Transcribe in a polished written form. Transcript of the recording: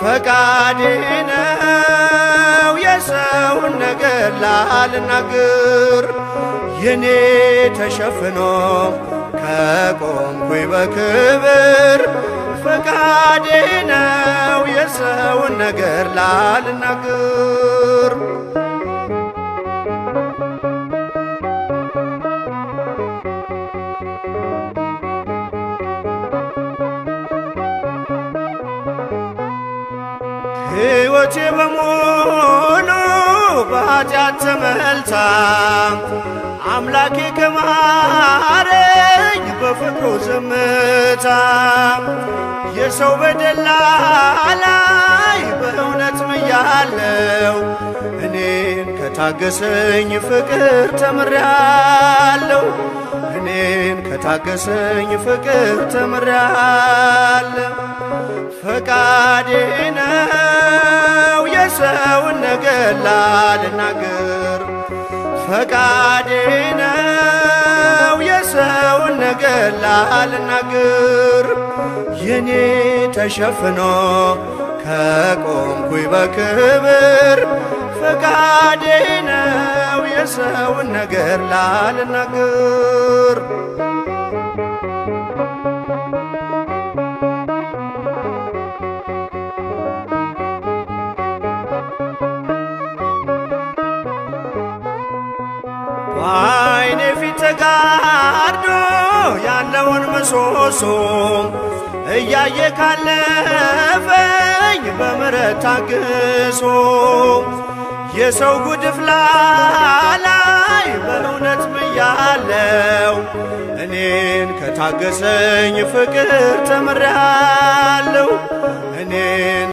ፈቃዴ ነው የሰውን ነገር ላልናገር የኔ ተሸፍኖ ከቆምኩኝ በክብር ፈቃዴ ነው የሰውን ነገር ላልናገር ሕይወቴ በሙሉ በኃጢአት ተመልታ አምላኬ ከማረኝ በፍቅሩ ዝምታ የሰው በደል ላይ በእውነት ምያለው እኔን ከታገሰኝ ፍቅር ተምሬአለሁ እኔን ከታገሰኝ ፍቅር ተምሬአለሁ ፈቃዴ ነው የሰውን ነገር ላልናገር ፈቃዴ ነው የሰውን ነገር ላልናገር የኔ ተሸፍኖ ከቆምኩኝ በክብር ፈቃዴ ነው የሰውን ነገር ላልናገር በዓይኔ ፊት ተጋርዶ ያለውን ምሰሶ እያየ ካለፈኝ በምሕረት ታግሶ የሰው ጉድፍ ላይ በእውነት ምያለው እኔን ከታገሰኝ ፍቅር ተምሬአለሁ እኔን